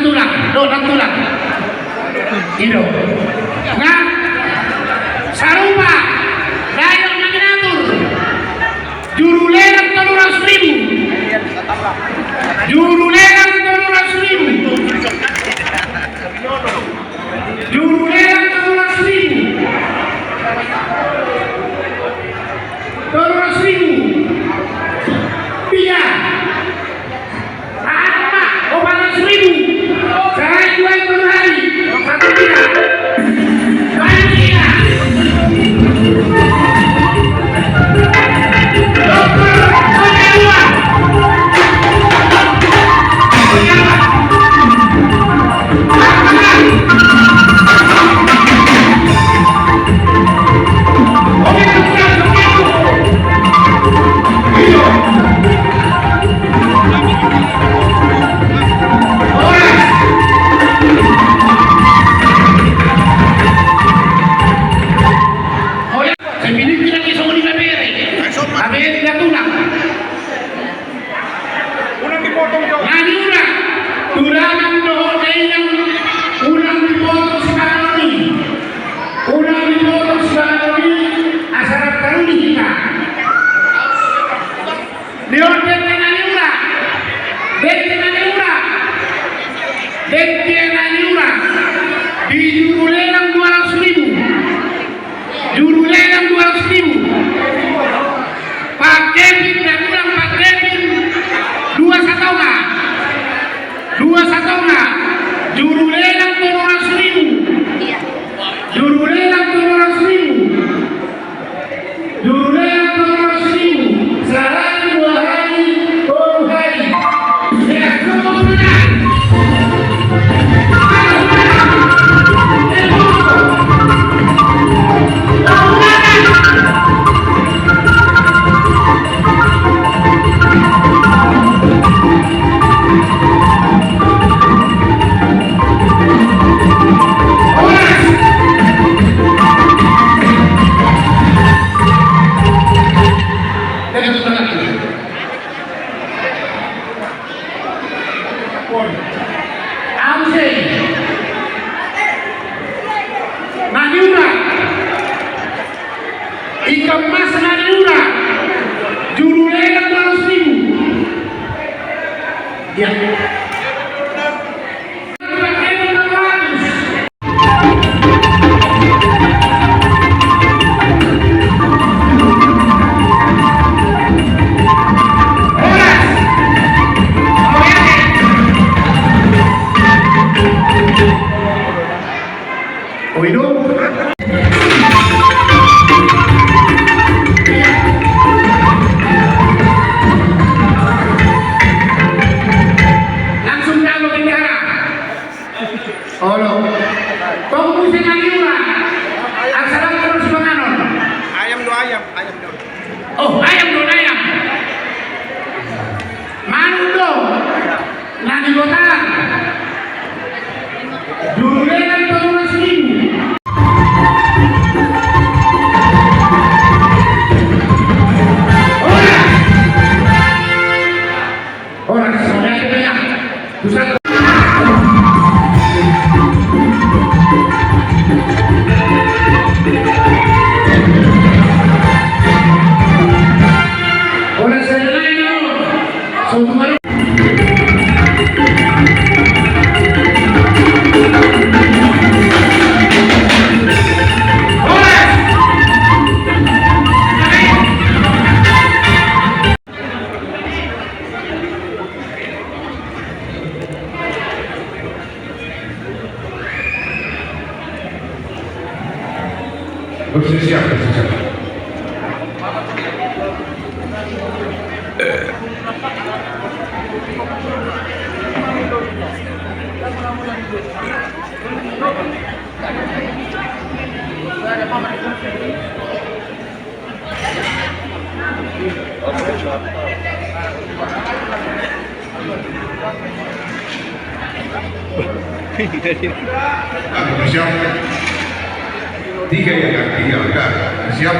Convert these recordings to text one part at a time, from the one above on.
tulang, itu. Nah, sarupa, dayang naminatur, juru lerang 300.000, juru lerang 300.000, juru lerang 300.000, dia, apa, 400.000, saya jual per hari, 1 dia. Bersiap. Bersiap. 3 ya, 3 udah. Siap.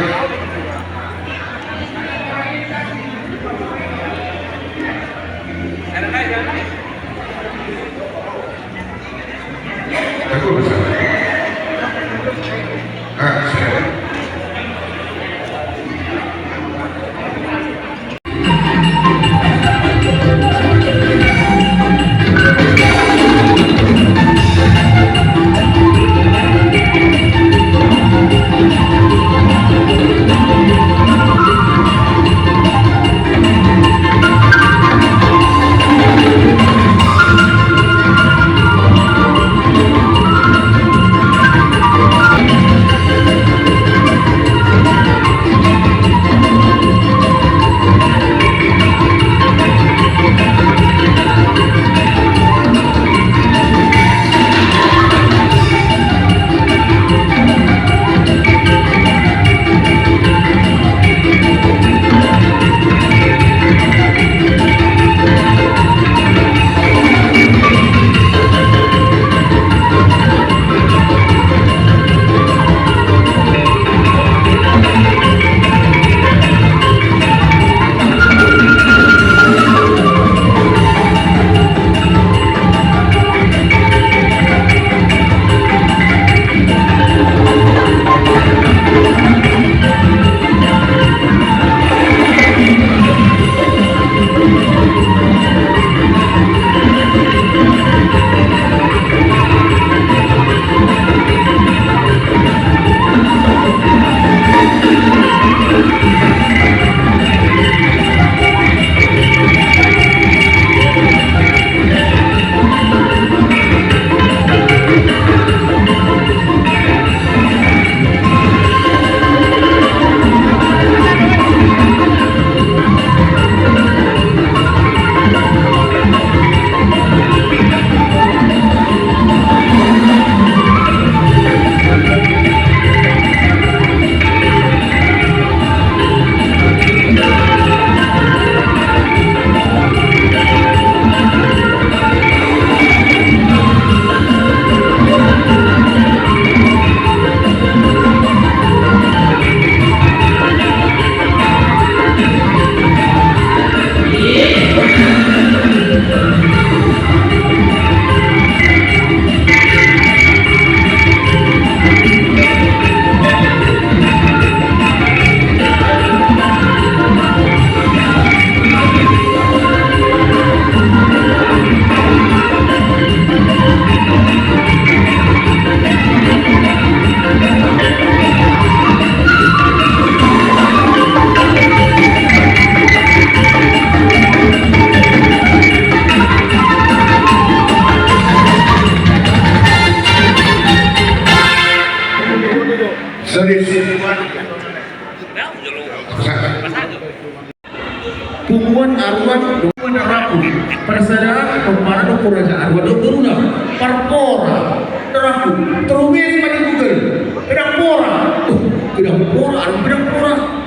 Arwan meneraku persada pemana Raja Arwan Dokuruna parpora teraku terumiri pada Google pedang pora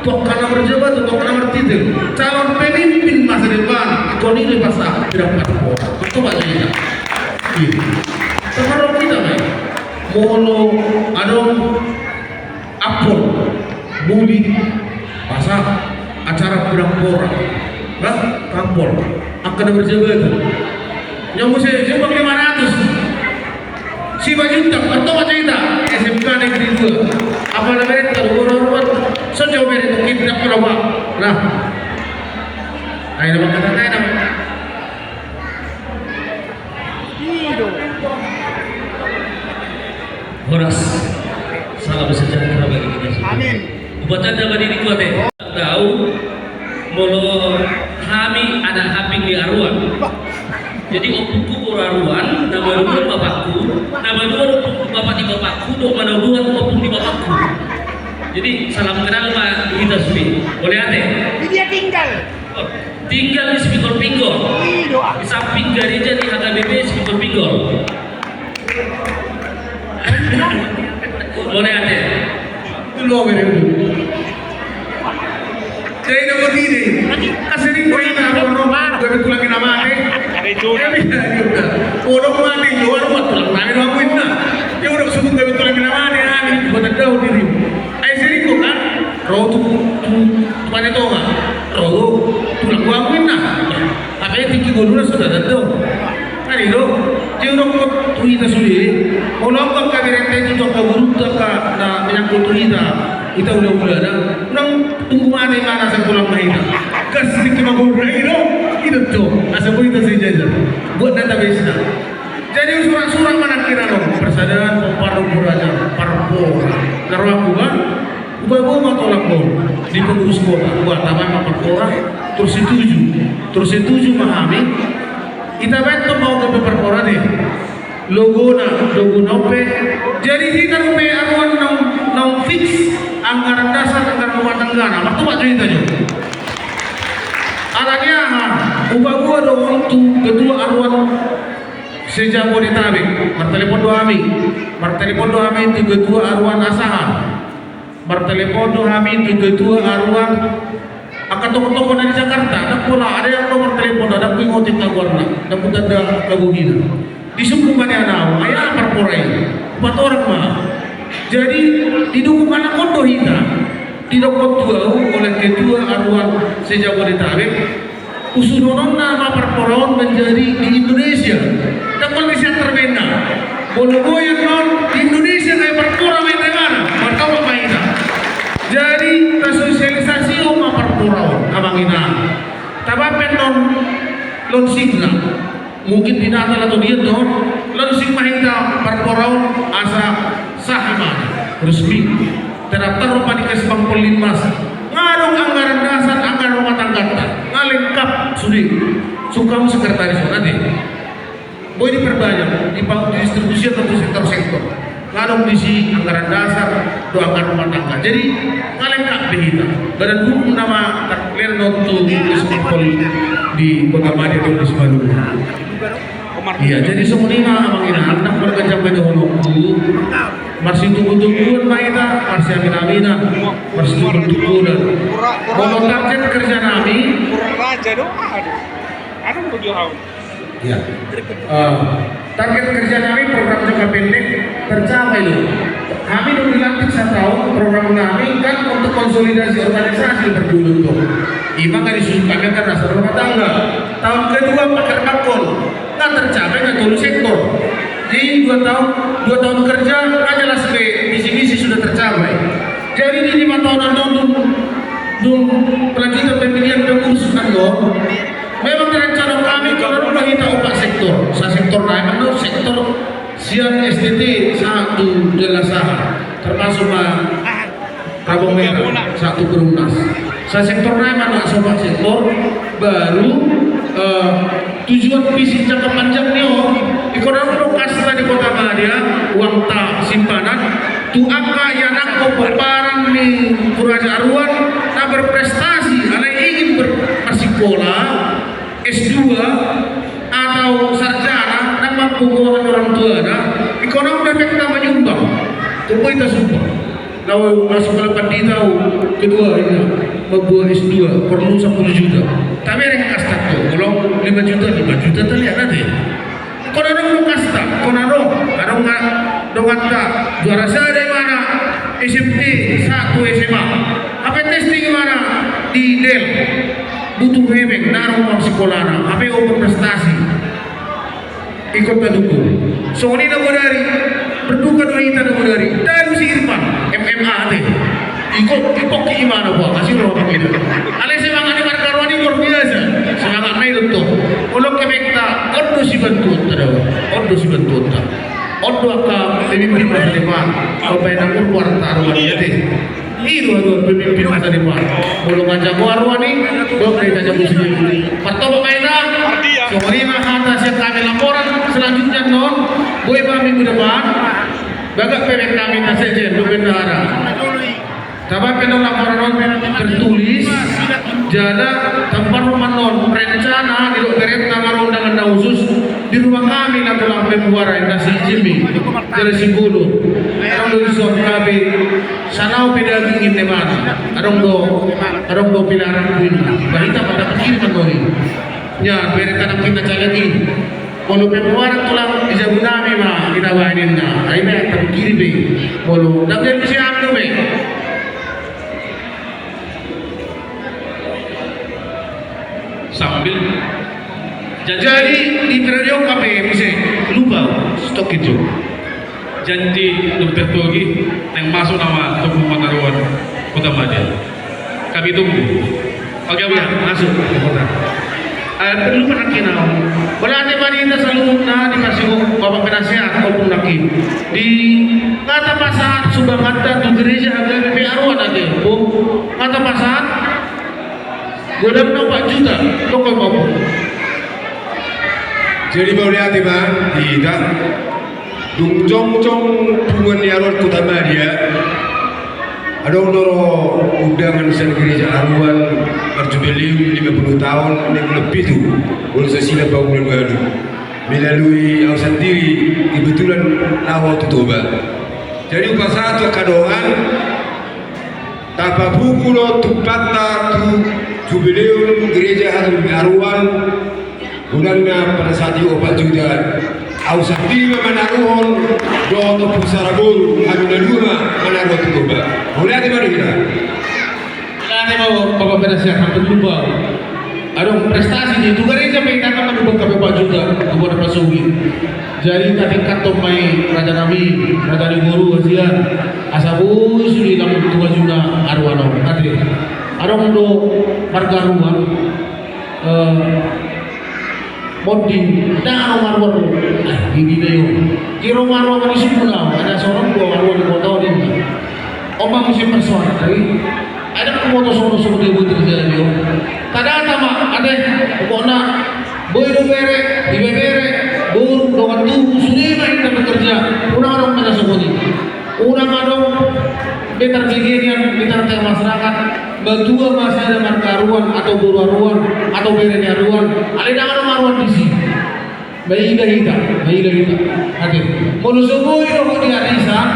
tuh karena berjabat tuh karena bertitel calon pemimpin masa depan ikoni di pasar pedang parpora itu bahasanya sekarang kita main mono adong apol buli pasar acara pedang pora nah kampol akan berjabat yang mesti jemput 500 si bajuta atau cerita SMK Negeri 2 apa namanya terurut sejauh ini untuk kibrak berapa nah ayo nama kata nama Horas salam sejahtera bagi kita semua. Amin. Buatan dapat diri kuat tahu molo kami ada haping di Arwan. Jadi opungku Arwan, nama dua bapakku, nama dua opung bapak di bapakku, dok mana dua opung di bapakku. Jadi salam kenal Pak kita Sumi. Boleh ate? Dia tinggal. Oh, tinggal di Spikol Pinggol. Di samping gereja di HKBP Spikol Pinggol. Boleh ate? Itu lo beremu. Jadi nama ini, kasih koin Arwan, kebetulan kita nama orang mana jual betul, mana ngakuin na. Dia udah sebut kebetulan kita mana, ini buat tahu diri. Ayo sini kok kan, roh tu mana tu kan, roh tulang ngakuin na. Apa yang tinggi golongan sudah tahu. Kan itu, dia udah kok tuita sendiri. Kalau kau kabinet itu tak kabur tak na menyangkut kita udah ada. Nang tunggu mana saya pulang mahina. Kasih kita magurna itu tuh asal kita saja buat database na. Jadi surat-surat mana kira lo persadaran paru Raja parpo naraku kan ubah tolak lo di pengurus kota buat nama parpora terus setuju memahami kita betul mau ke parpora deh logo nope jadi kita nope Arwan nang fix anggaran dasar anggaran rumah tangga nah waktu pak cerita juga anaknya ubah gua dong itu kedua Arwan sejak Jabodetabek martelepon doami itu kedua Arwan Asahan martelepon doami itu kedua Arwan akan toko-toko dari Jakarta ada pula ada yang nomor telepon ada pengotik kaguarna ada putanda kabugina disukuh mana anak ayah parporai 4 orang mah jadi didukung anak kondo hita didukung oleh kedua Arwan sejak Jabodetabek usulonon nama parporaon menjadi di Indonesia dan Malaysia terbina bolo-boyan non di Indonesia kayak parpora main mana martawa mainan jadi tersosialisasi oma parporaon abangina tabapen non signa mungkin di Natal atau dia non langsung mahita parporaon asa sahima resmi terdaftar rumah di Kesbang Polinmas ngarong anggaran dasar anggaran rumah tangga ngalengkap sudah sukamu sekretaris nanti boleh diperbanyak di distribusi atau sektor-sektor ngarong diisi anggaran dasar doakan rumah tangga jadi ngalengkap behita badan hukum nama taklir notu Kesbang di Kota Madi atau di Sebalu iya jadi semuanya abangina anak berkecam dahulu masih tunggu-tungguan maina masih amina masih tunggu-tungguan kalau target kerja kami raja doa aduh berjuang ya target kerja kami program jangka pendek tercapai loh kami udah dilantik 1 tahun program kami kan untuk konsolidasi organisasi berdulu tuh imang kan disusulkan kan dasar rumah tangga tahun kedua pakar bakul nggak tercapai nggak tulis sektor jadi 2 tahun kerja kan jelas misi-misi sudah tercapai jadi di 5 tahunan dong pelanjutan pemilihan pengurusan dong memang rencana kami kalau udah kita opak sektor lain itu sektor siang STT 1 jelas termasuk Rabong Merah 1 Perumnas sektor lain mana sobat sektor baru tujuan visi jangka panjangnya ekonomi lokasi di Kota Madia uang tak simpanan tu angka yang nak berparang di Raja Arwan tak berprestasi ada ingin bersekolah atau sarjana dan mampu bawa orang tua ekonomi efek menyumbang tubuh itu sumpah kalau masuk ke depan tahu kedua ini membuat S2 perlu 10 juta tapi ada yang kasta tuh kalau 5 juta terlihat nanti kalau ada yang kasta kalau ada nggak juara saya dari mana SMP 1 SMA apa testing mana di Del butuh hemeng naruh uang sekolah apa yang berprestasi ikut dukung so ini nama dari berduka doa kita nama dari tahu si Irfan MMA teh ikut ke imana buat kasih roh begitu alih semangat di markarwani luar biasa semangat main itu kalau kemekta odo si bantuan tadawa odo si bantuan tak odo akan pemimpin masa depan apa yang nak keluar taruhan ya teh itu adalah pemimpin masa depan kalau ngajak warwani dok kita jago sendiri pertama mainan semua kata siap kami laporan selanjutnya non gue minggu depan bagak pemimpin kami nasejen do bendara tapi pendong laporan tertulis jada tempat rumah non rencana di dokterin kamar undangan khusus di rumah kami nak pulang Februari nasi Jimmy dari Sibulu orang do isop kami sanau beda ingin teman orang do pilarang kuin bahita pada kiriman doi ya berekan kita lagi kalau Februari tulang di Jabunami mah kita bahanin na akhirnya tapi kiri be kalau nak jadi siap tu be sambil jadi di periode KP bisa lupa stok itu janji dokter Togi yang masuk nama Tugu Manaruan Kota Madya kami tunggu oke masuk ke kota perlu penakina berarti wanita selalu dikasih bapak penasihat maupun laki di kata pasat subang kata tu gereja harga BP Arwan ada kata pasat godam 4 juta toko maupun jadi mau lihat bang tidak jong pungan di Arwan Kota Madya ada loro undangan sen gereja Arwan berjubileum 50 tahun yang lebih tu organisasi bangunan baru melalui aku sendiri kebetulan awal tutuba jadi upacara tu kadoan tanpa buku lo tupata tu jubileum gereja Arwan bulannya pada saat itu 4 juta aku sendiri menaruhon do pusara guru aduna dua menaruh tutuba boleh di mana kita ini mau bapak penasihat hampir lupa ada prestasi di itu gereja mereka akan menubah KP 4 juta kepada Pak Sugi jadi tadi kantor main Raja Nabi Raja Guru Azian asabu suri dalam 2 juta arwano tadi ada untuk warga rumah Bonding, dah marwar ini deh. Kiro marwar di Sumbawa ada seorang dua marwar di kota ini. Omang musim persoalan tadi ada foto sono seperti itu terjadi. Kada sama ada pokoknya boy do bere, di bere, bur dengan tuh sudah kita bekerja. Orang mana seperti orang betar beginian betar masyarakat berdua masa ada markaruan atau buruan atau berenya ruan ada dengan maruan di sini bayi kita ada kalau semua itu di arisan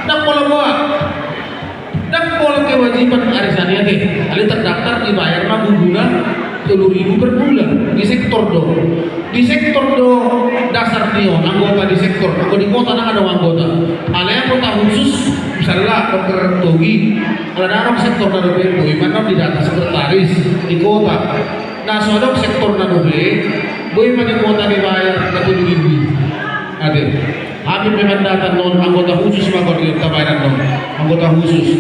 tak boleh buat tak boleh kewajiban arisan ya deh ada terdaftar dibayar mah guna 10.000 per bulan di sektor dasar dia anggota di sektor kalau di kota ada anggota ada yang kota khusus misalnya dokter Togi ada orang sektor nadobe mana di data sekretaris di kota nah soalnya sektor nadobe boy di kota dibayar 10.000 ada habis memang data non anggota khusus maka kita bayar non anggota khusus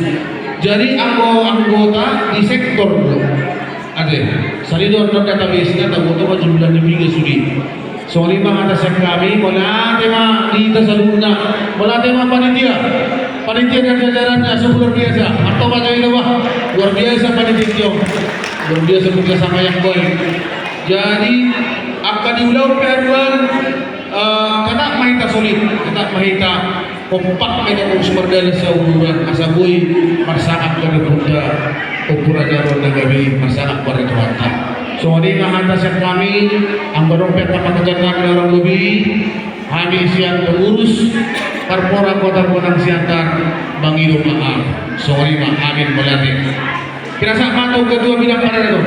jadi anggota di sektor ada salidor non database-nya tak butuh jumlah lebih sudi soalnya mah ada sek kami mana tema di tasaluna mana tema panitia dan jajarannya luar biasa atau macam ini wah luar biasa panitia luar biasa kerjasama yang baik jadi akan diulang peruan kata mahita solid kata mahita kompak dengan sumber daya sauduran asabui masyarakat dari Bunda Opura Jaron Nagawi masyarakat pada Tuhan Sorry atas yang kami, ang barompet na pagkagandang larang lubi, kami siyang pengurus, karpora kota Bonang Siantar, Bangido maaf. Sorry amin mulatin. Kinasa matong kedua bilang pada itu.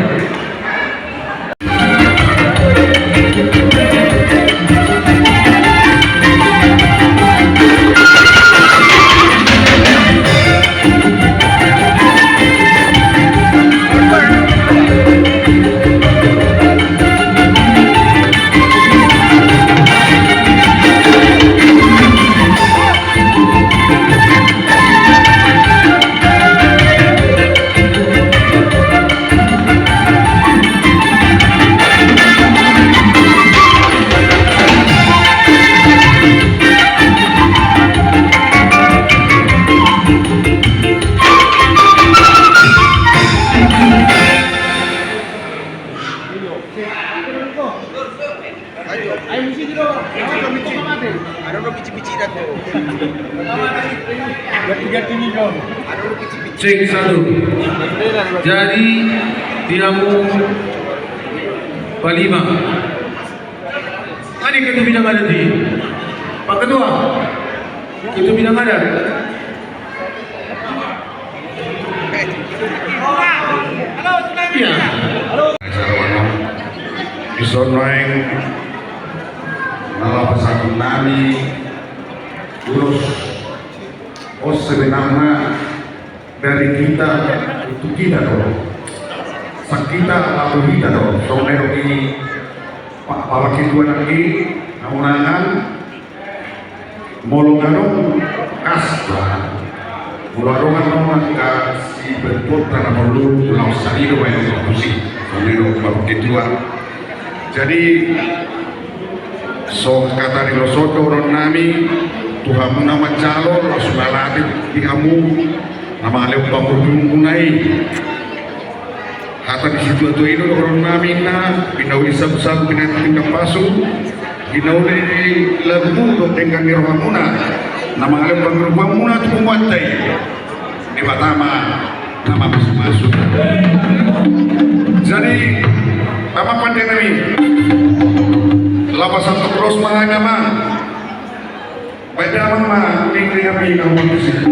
Cek satu. Jadi Dinamo Palima. Ada kita bidang ada di. Pak Ketua, kita bidang ada. Iya. Isoneng nama pesakit nami terus sebenarnya dari kita itu kita dong sakita atau kita dong soalnya ini pak palaki dua lagi namunangan molonganong kaspa molongan nomor si berput karena perlu pulau salido yang berfungsi soalnya palaki dua jadi so kata di losoto ron nami Tuhan nama calon sudah di kamu nama alih panggungunai hatta di situ itu itu orang nami na pinau isab-sab pinang pasu pinau di lagu untuk dengan nirhamuna nama alih panggungunai itu memuatai di Batama nama masuk jadi apa pandai nami lapasan terus mana nama pada mama negeri kami kamu di sini.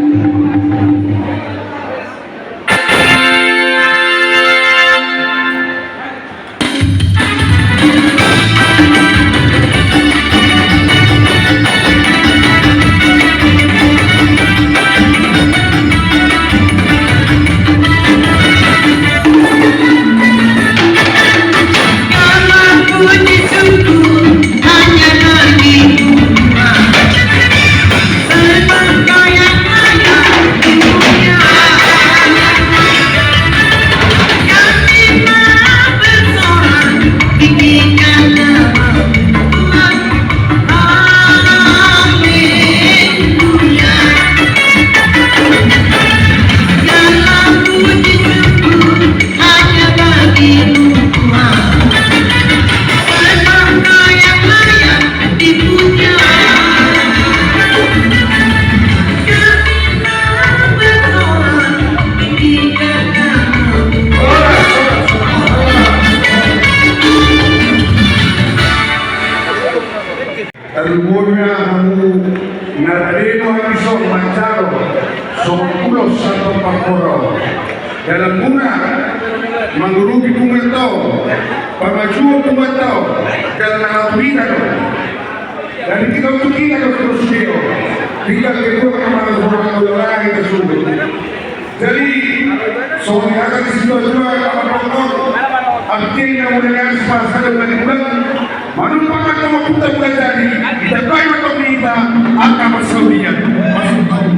Dalam bunga mengurupi bunga tau, pemajuan bunga tau, dan mengalami dan kita untuk kita terus dia, tidak kedua kemana orang orang itu sungguh. Jadi soalnya akan disitu apa artinya mendengar sepasang dari bulan, manusia kamu kita mulai jadi kita baik atau kita akan bersaudian masuk tahu.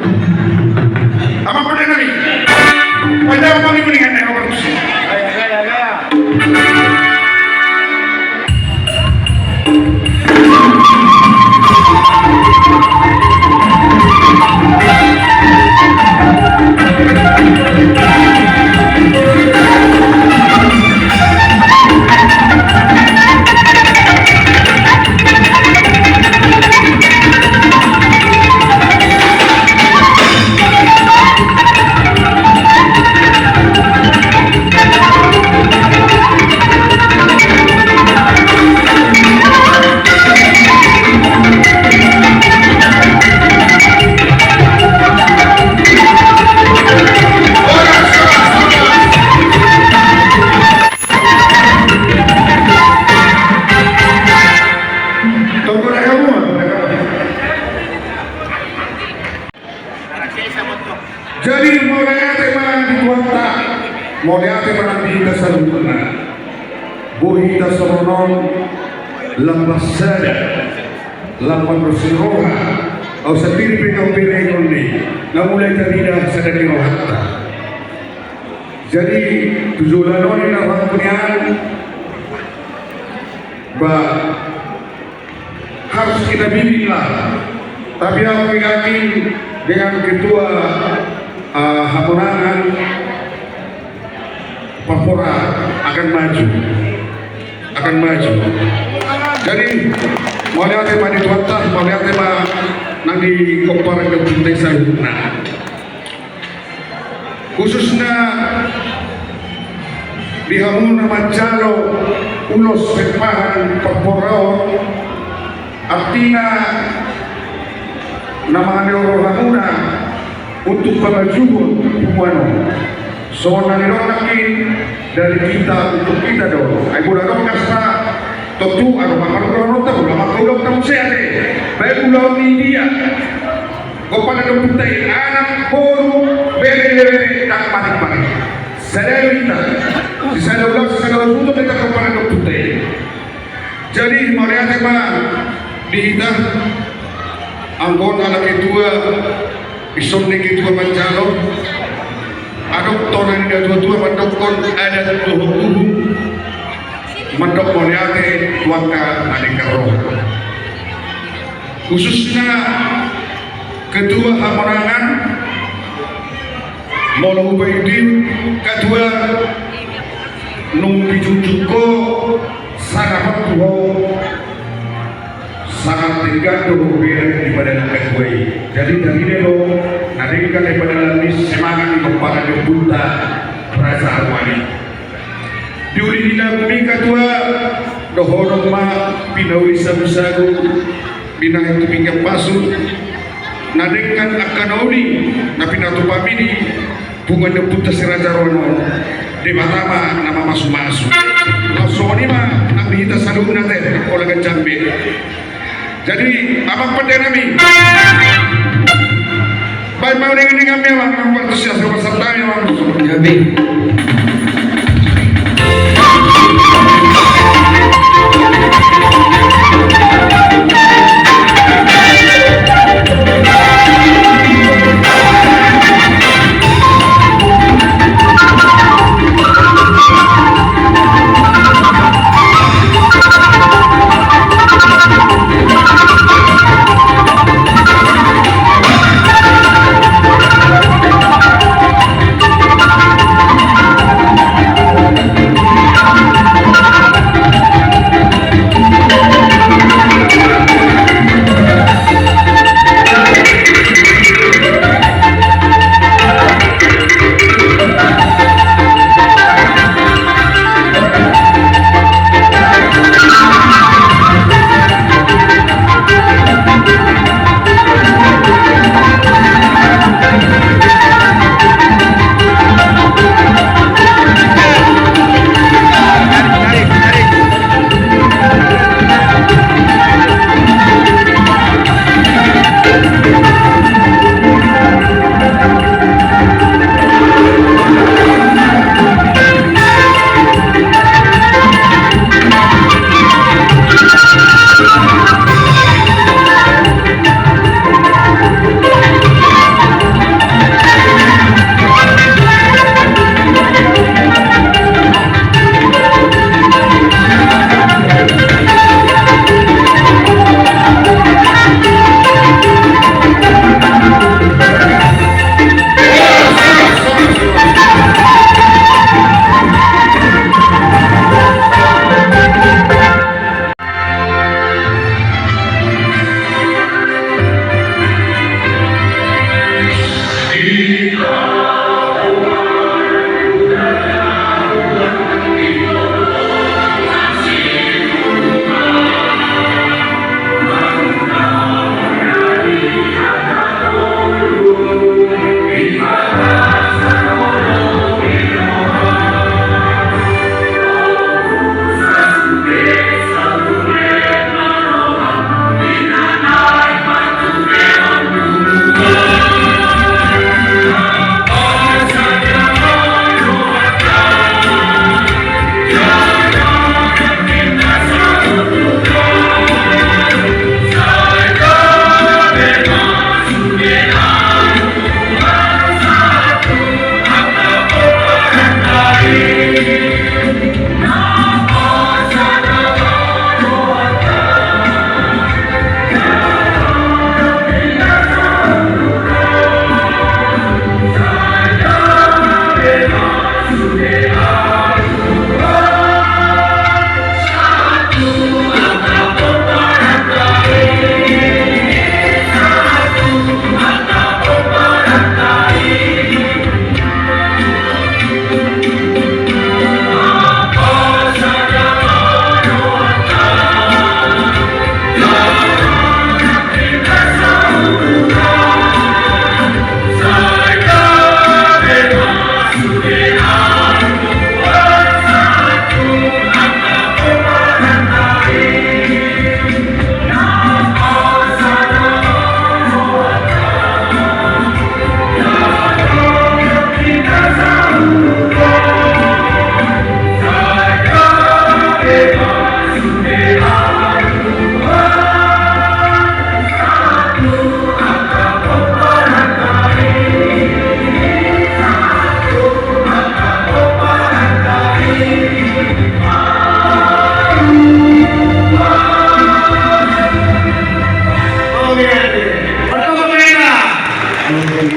Apa pada nabi? Pada apa ni mendingan yang orang tu? moleate menanti kesalutuna buhi tasoronon lampasada lampan bersiroha au sendiri pekau pirengon ni namulai terida sadari rohatta. Jadi tujuan ini nak punian harus kita bimbinglah. Tapi aku yakin dengan ketua Hamunangan Papua akan maju. Jadi melihat tema di Tuatah, melihat tema nang di Komparan ke Buntai Saruna. Khususnya di Hamuna Mancalo Ulos Sepahan Papua artinya nama orang Hamuna untuk pemajuan Pumano. So nanironakin dari kita untuk kita dong. Ay bulan dong kasta tentu ada makan tahu, makan tahu saya deh. Baik ulang media. Kepada Buntai anak baru bere tak panik. Saya minta, saya ulang untuk kita kepada Buntai. Jadi melihat tema dihita anggota ketua isomne ketua Mancalo adok tonan dia tua mandokon ada tuh mandok melihat tuangka adekaro khususnya ketua Hamonangan Molo Ubaidin ketua Nung Pijujuko sangat tuh sangat tergantung di badan ketua. Jadi dari itu nanti kan daripada lebih semangat kepada kebuta rasa awali. Diuri dina bumi ketua dohorong ma pinawi sabu bina itu pinggir pasu. Nadekan akan oli na pinatu pamini bunga debuta siraja rono di matama nama masu. Langsung ini mah nabi kita salung nate oleh kencambe. Jadi apa pada kami? Baik mau dengan kami lah, nampak antusias beserta yang Jadi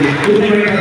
untuk mereka